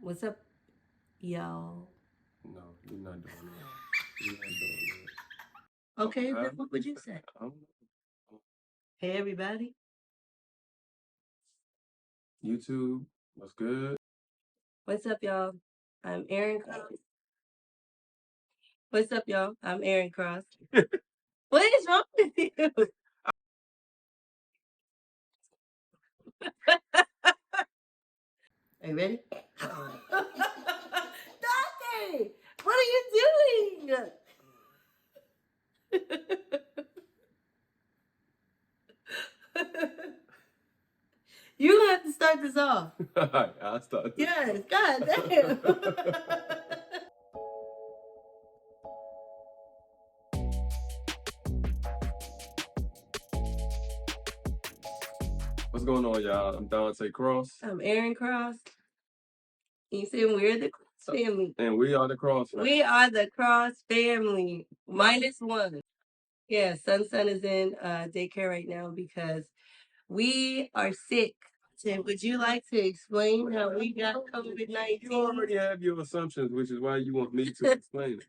What's up, y'all? No, you're not doing that. You're not doing that. Okay, then what would you say? I don't know. Hey, everybody. YouTube, what's good? What's up, y'all? I'm Aaron Cross. What's up, y'all? I'm Aaron Cross. What is wrong with you? Are you ready? Dante, what are you doing? You have to start this off. All right, I'll start this. Yes, god damn. What's going on, y'all? I'm Dante Cross. I'm Aaron Cross. You said we're the Cross family. And we are the Cross family. We are the Cross family. -1. Yeah, son is in daycare right now because we are sick. Tim, would you like to explain how we got COVID-19? You already have your assumptions, which is why you want me to explain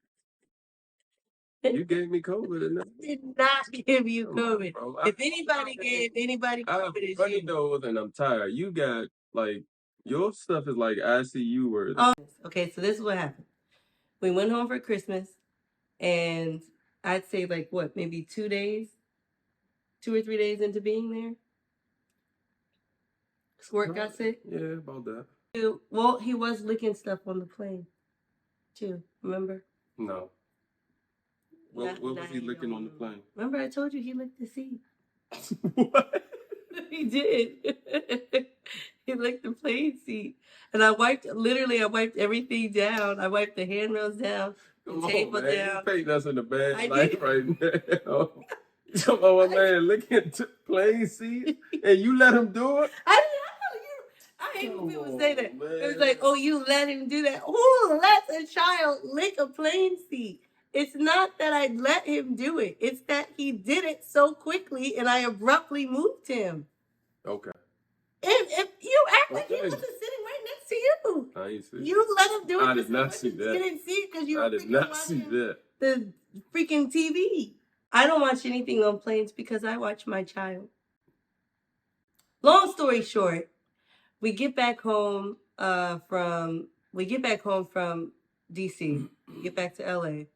it. You gave me COVID, and I did not give you COVID. Bro, If anybody gave anybody I have COVID, it's funny you. nose and I'm tired. You got like your stuff is like ICU worthy. Oh, okay, so this is what happened. We went home for Christmas, and I'd say like what, maybe 2 days, 2 or 3 days into being there, Squirt got sick. Yeah, about that. Well, he was licking stuff on the plane, too. Remember? No. What was he licking on the plane? Remember, I told you he licked the seat. What? He did. He licked the plane seat, and I wiped everything down. I wiped the handrails down, the table down. You painting us in a bad I light did. right now. You talking about a man licking plane seat, and you let him do it? I hate when people say that. It was like, oh, you let him do that. Who lets a child lick a plane seat? It's not that I let him do it. It's that he did it so quickly and I abruptly moved him. Okay. If you act like he wasn't sitting right next to you. I ain't see it. You let him do it. I did not see that. You didn't see it because you were I did not see that. The freaking TV. I don't watch anything on planes because I watch my child. Long story short, we get back home from DC. We get back to LA,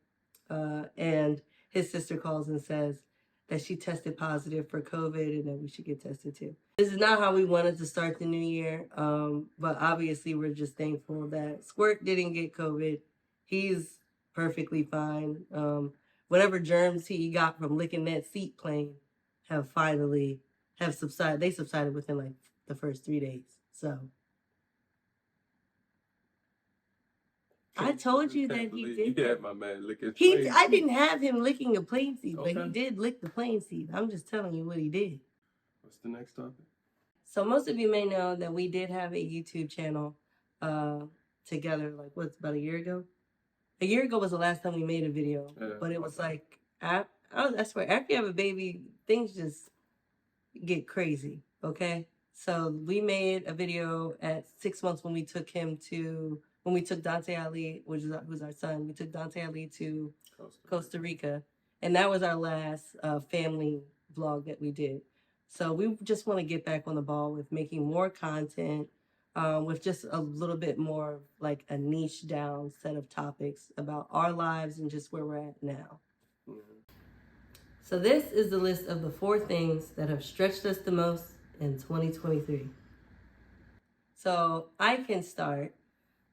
and his sister calls and says that she tested positive for COVID and that we should get tested too. This is not how we wanted to start the new year, but obviously we're just thankful that Squirt didn't get COVID. He's perfectly fine. Whatever germs he got from licking that seat plane have subsided. They subsided within like the first 3 days. So I told you that he did. You had my man licking. I didn't have him licking a plane seat, but he did lick the plane seat. I'm just telling you what he did. What's the next topic? So most of you may know that we did have a YouTube channel together, like what's about a year ago? A year ago was the last time we made a video. But it was like, I swear, after you have a baby, things just get crazy, okay? So we made a video at 6 months when we took Dante Ali, who's our son, we took Dante Ali to Costa Rica. And that was our last family vlog that we did. So we just want to get back on the ball with making more content, with just a little bit more like a niche down set of topics about our lives and just where we're at now. Mm-hmm. So this is the list of the 4 things that have stretched us the most in 2023. So I can start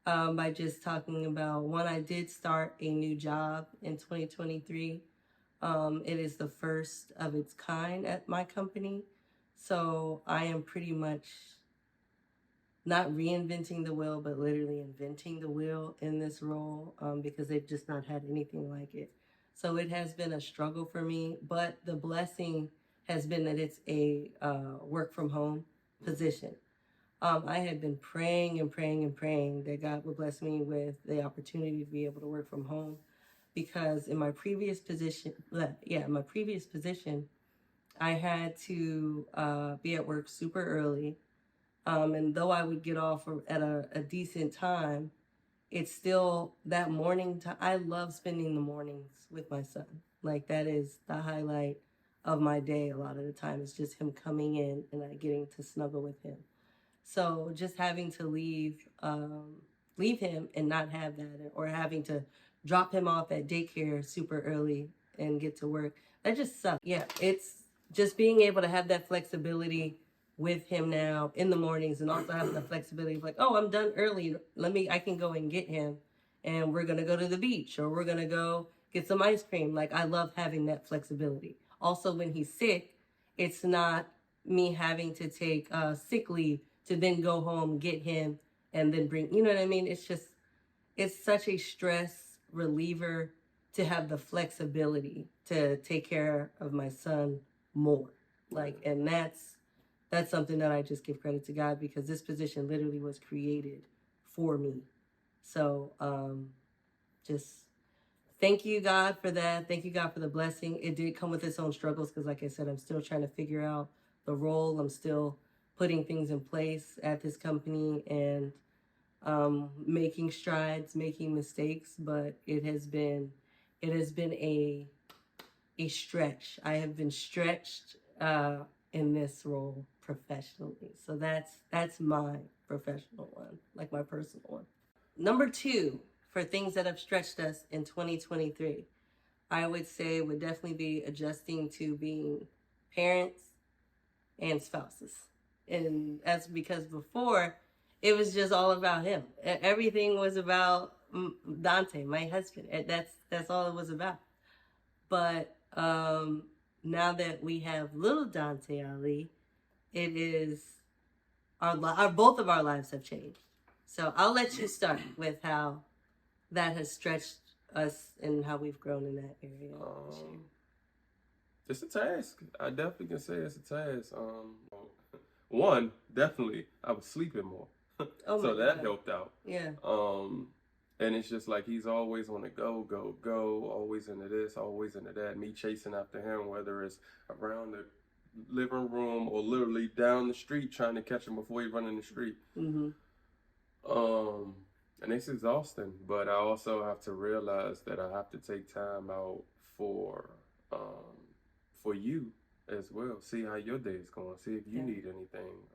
by just talking about one. I did start a new job in 2023. It is the first of its kind at my company. So I am pretty much not reinventing the wheel, but literally inventing the wheel in this role because they've just not had anything like it. So it has been a struggle for me, but the blessing has been that it's a work from home position. I had been praying and praying and praying that God would bless me with the opportunity to be able to work from home, because in my previous position, I had to be at work super early, And though I would get off at a decent time, it's still that morning time. I love spending the mornings with my son. Like, that is the highlight of my day a lot of the time. It's just him coming in and I getting to snuggle with him. So just having to leave him and not have that, or having to drop him off at daycare super early and get to work, that just sucks. Yeah, it's just being able to have that flexibility with him now in the mornings, and also having the flexibility of like, oh, I'm done early. I can go and get him, and we're gonna go to the beach, or we're gonna go get some ice cream. Like, I love having that flexibility. Also, when he's sick, it's not me having to take sick leave to then go home, get him, and then bring, you know what I mean? It's such a stress reliever to have the flexibility to take care of my son more. Like, and that's something that I just give credit to God, because this position literally was created for me. So, just thank you, God, for that. Thank you, God, for the blessing. It did come with its own struggles, because like I said, I'm still trying to figure out the role. I'm still putting things in place at this company, and making strides, making mistakes, but it has been a stretch. I have been stretched in this role professionally. So that's my professional one, like my personal one. Number 2, for things that have stretched us in 2023, I would say would definitely be adjusting to being parents and spouses. And that's because before, it was just all about him. Everything was about Dante, my husband. That's all it was about. But now that we have little Dante Ali, it is both of our lives have changed. So I'll let you start with how that has stretched us and how we've grown in that area. It's a task. I definitely can say it's a task. One, definitely, I was sleeping more. So that helped out. Yeah. And it's just like he's always on the go, always into this, always into that. Me chasing after him, whether it's around the living room or literally down the street trying to catch him before he run in the street. Mm-hmm. And it's exhausting, but I also have to realize that I have to take time out for you as well. See how your day is going. See if you need anything.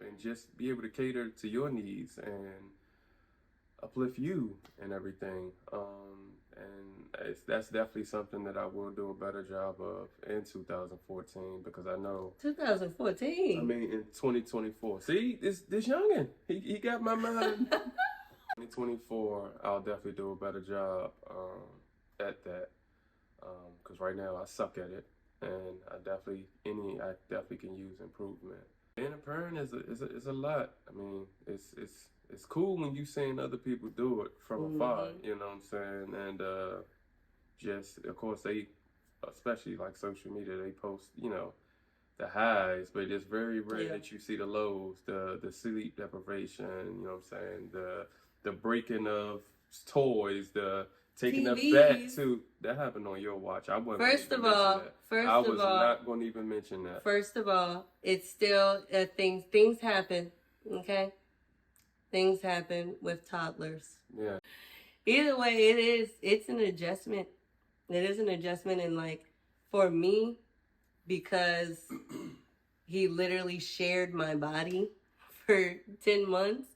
And just be able to cater to your needs and uplift you and everything. And that's definitely something that I will do a better job of in 2014, because I know 2014. I mean, in 2024. See, this youngin, he got my mind. 2024, I'll definitely do a better job at that, because right now I suck at it, and I definitely can use improvement. Being a parent is a lot. I mean, it's cool when you seeing other people do it from afar, you know what I'm saying? And just, of course, they, especially like social media, they post, you know, the highs, but it's very rare that you see the lows, the sleep deprivation, you know what I'm saying, the breaking of toys, the taking us back to that happened on your watch. I wasn't. I was not going to even mention that. First of all, it's still things happen. Okay, things happen with toddlers. Yeah. Either way, it's an adjustment. It is an adjustment, and like for me, because he literally shared my body for 10 months,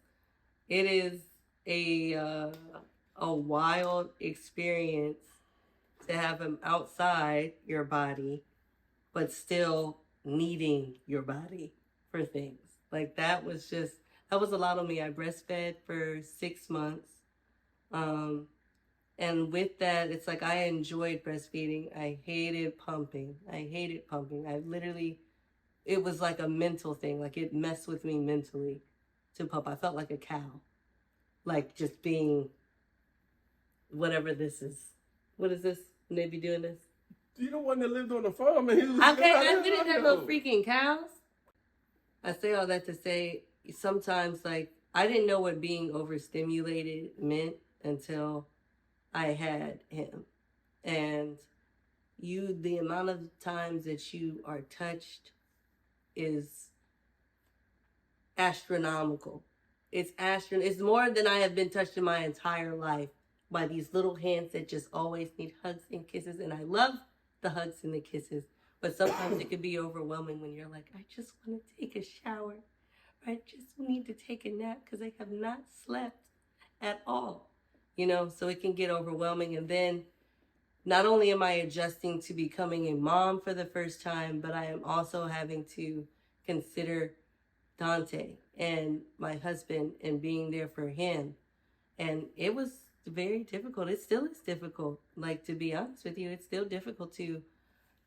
it is a wild experience to have him outside your body, but still needing your body for things. Like that was a lot on me. I breastfed for 6 months. And with that, it's like I enjoyed breastfeeding. I hated pumping. It was like a mental thing. Like it messed with me mentally to pump. I felt like a cow. Like just being whatever this is. What is this? They be doing this? You the one that lived on the farm and he was I didn't have no freaking cows. I say all that to say sometimes like I didn't know what being overstimulated meant until I had him. And the amount of times that you are touched is astronomical. It's more than I have been touched in my entire life by these little hands that just always need hugs and kisses. And I love the hugs and the kisses, but sometimes it could be overwhelming when you're like, I just want to take a shower. I just need to take a nap because I have not slept at all. So it can get overwhelming. And then not only am I adjusting to becoming a mom for the first time, but I am also having to consider Dante and my husband and being there for him. And it was very difficult. It still is difficult. Like, to be honest with you, it's still difficult to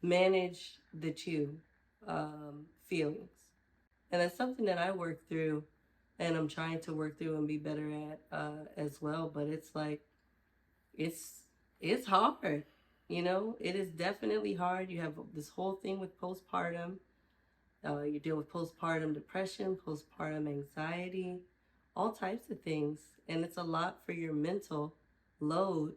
manage the two feelings. And that's something that I work through and I'm trying to work through and be better at as well. But it's like, it's hard. It is definitely hard. You have this whole thing with postpartum. You deal with postpartum depression, postpartum anxiety, all types of things. And it's a lot for your mental load.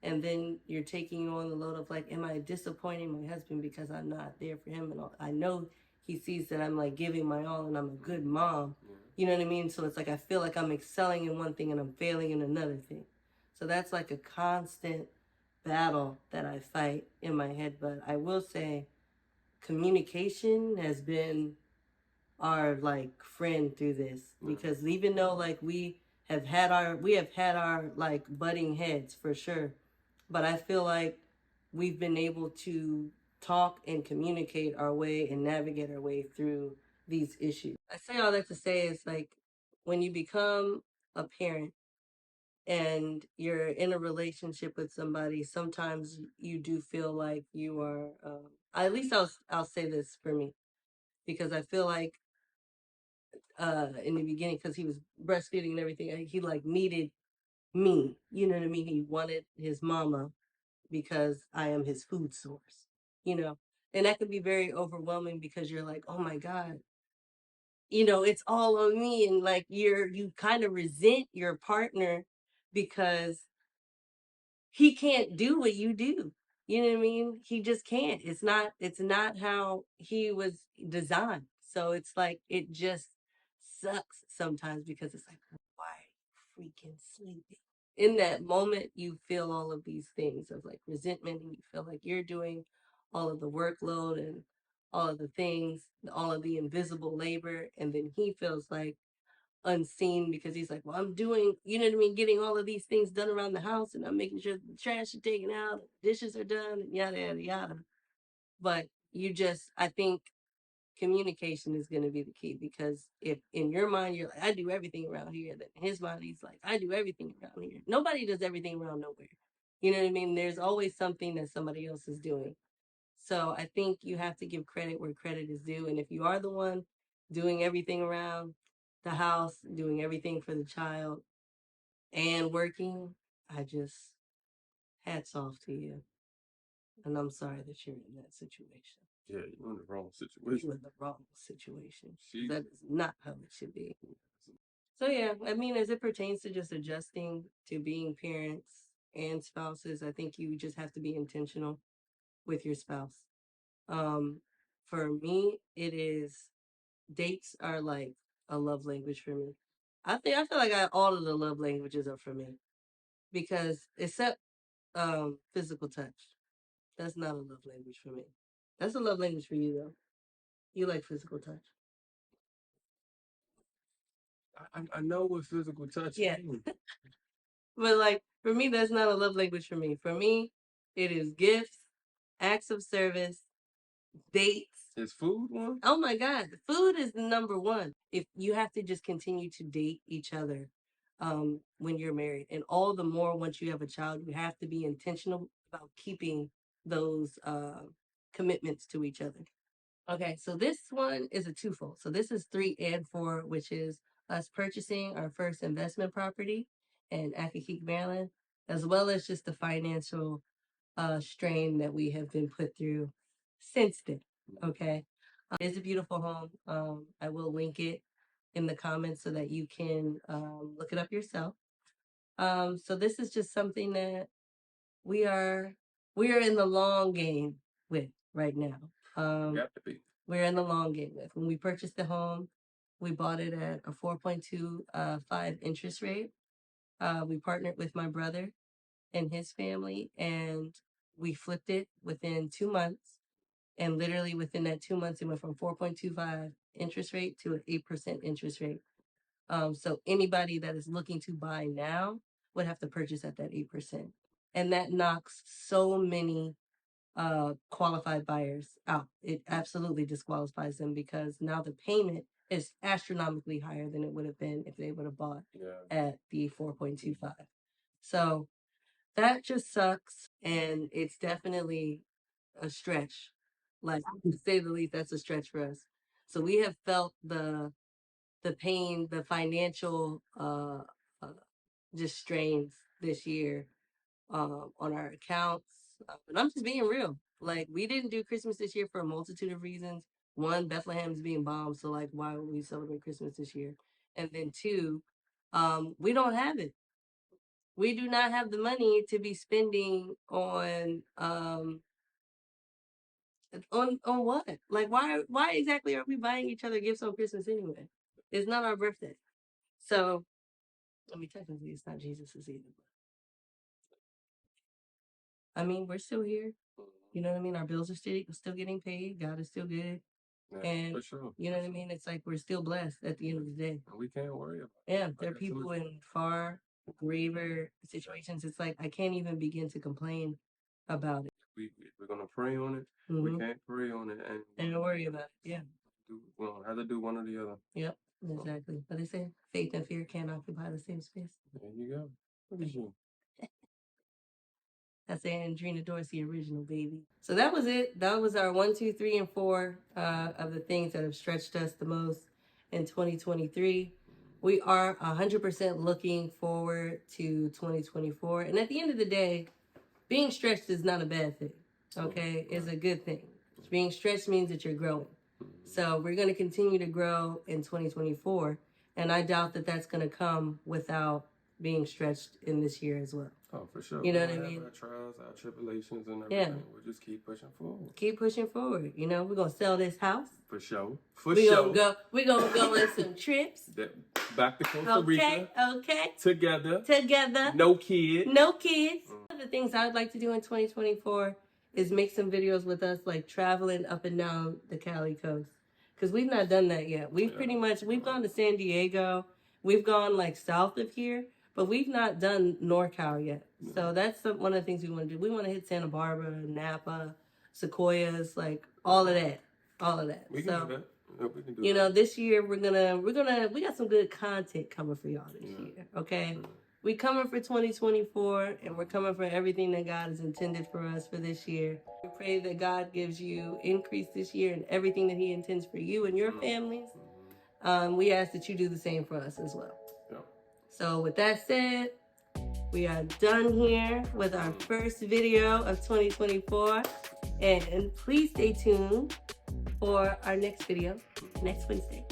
And then you're taking on the load of like, am I disappointing my husband because I'm not there for him? And all? I know he sees that I'm like giving my all and I'm a good mom. You know what I mean? So it's like I feel like I'm excelling in one thing and I'm failing in another thing. So that's like a constant battle that I fight in my head. But I will say communication has been our like friend through this, because even though like we have had our like butting heads for sure, but I feel like we've been able to talk and communicate our way and navigate our way through these issues. I say all that to say is like when you become a parent and you're in a relationship with somebody, sometimes you do feel like you are. At least I'll say this for me, because I feel like in the beginning, because he was breastfeeding and everything, he like needed me. You know what I mean? He wanted his mama because I am his food source. You know, and that could be very overwhelming because you're like, oh my god, it's all on me, and like you kind of resent your partner because he can't do what you do. You know what I mean? He just can't. It's not how he was designed. So it's like it just sucks sometimes because it's like, why are you freaking sleeping? In that moment you feel all of these things of like resentment, and you feel like you're doing all of the workload and all of the things, all of the invisible labor, and then he feels like unseen because he's like, well, I'm doing, you know what I mean, getting all of these things done around the house, and I'm making sure the trash is taken out, dishes are done, and yada yada yada. But I think communication is going to be the key, because if in your mind you're like, I do everything around here, then in his mind he's like, I do everything around here. Nobody does everything around nowhere. You know what I mean? There's always something that somebody else is doing. So I think you have to give credit where credit is due. And if you are the one doing everything around the house, doing everything for the child, and working, I just, hats off to you. And I'm sorry that you're in that situation. Yeah, you're in the wrong situation. You're in the wrong situation. That is not how it should be. So yeah, I mean, as it pertains to just adjusting to being parents and spouses, I think you just have to be intentional with your spouse. For me, it is, dates are like a love language for me. I feel like all of the love languages are for me, because except physical touch, that's not a love language for me. That's a love language for you though. You like physical touch. I know what physical touch Yeah. is. But like for me, that's not a love language for me. For me, it is gifts, acts of service, dates. Is food one? Oh my God, food is the number one. If you have to just continue to date each other when you're married, and all the more once you have a child, you have to be intentional about keeping those commitments to each other. Okay, so this one is a twofold. So this is 3 and 4, which is us purchasing our first investment property in Accokeek, Maryland, as well as just the financial strain that we have been put through since then. Okay, it is a beautiful home. I will link it in the comments so that you can look it up yourself. So this is just something that we are in the long game with right now. Got to be. We're in the long game with. When we purchased the home, We bought it at a 4.25 interest rate. We partnered with my brother and his family, and we flipped it within 2 months. And literally within that 2 months, it went from 4.25 interest rate to an 8% interest rate. So anybody that is looking to buy now would have to purchase at that 8%. And that knocks so many qualified buyers out. It absolutely disqualifies them because now the payment is astronomically higher than it would have been if they would have bought at the 4.25. So that just sucks, and it's definitely a stretch. Like, to say the least, that's a stretch for us. So we have felt the pain, the financial just strains this year on our accounts. And I'm just being real. Like, we didn't do Christmas this year for a multitude of reasons. One, Bethlehem's being bombed, so like, why would we celebrate Christmas this year? And then two, we don't have it. We do not have the money to be spending on what? Like, why exactly are we buying each other gifts on Christmas anyway? It's not our birthday. So, I mean, technically, it's not Jesus's either. But I mean, we're still here. You know what I mean? Our bills are still getting paid. God is still good. Yeah, And for sure. You know what I mean? It's like we're still blessed at the end of the day. We can't worry about it. Yeah, there are people in far graver situations. It's like I can't even begin to complain about it. We're gonna pray on it. We can't pray on it and worry about it. Yeah. We don't have to do one or the other. Yep, exactly. But they say faith and fear can't occupy the same space. There you go. Look at you. That's the Andrina Dorsey original, baby. So that was it. That was our 1, 2, 3, and 4 of the things that have stretched us the most in 2023. We are 100% looking forward to 2024. And at the end of the day, being stretched is not a bad thing. Okay, it's a good thing. Being stretched means that you're growing. So we're going to continue to grow in 2024. And I doubt that that's going to come without being stretched in this year as well. Oh, for sure. You know what I mean? Our trials, our tribulations, and everything. Yeah. We'll just keep pushing forward. Keep pushing forward. You know, we're going to sell this house. For sure. We're going to go on some trips. Back to Costa Rica. Okay. Together. No kids. One of the things I would like to do in 2024 is make some videos with us, like traveling up and down the Cali coast. Because we've not done that yet. We've gone to San Diego. We've gone like south of here. But we've not done NorCal yet. So that's one of the things we want to do. We want to hit Santa Barbara, Napa, Sequoias, like all of that. We can do that. We can do you know, this year we got some good content coming for y'all this year. Okay? We coming for 2024, and we're coming for everything that God has intended for us for this year. We pray that God gives you increase this year in everything that He intends for you and your families. We ask that you do the same for us as well. So with that said, we are done here with our first video of 2024. And please stay tuned for our next video next Wednesday.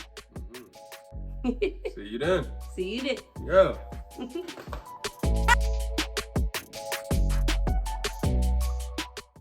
See you then. See you then. Yeah.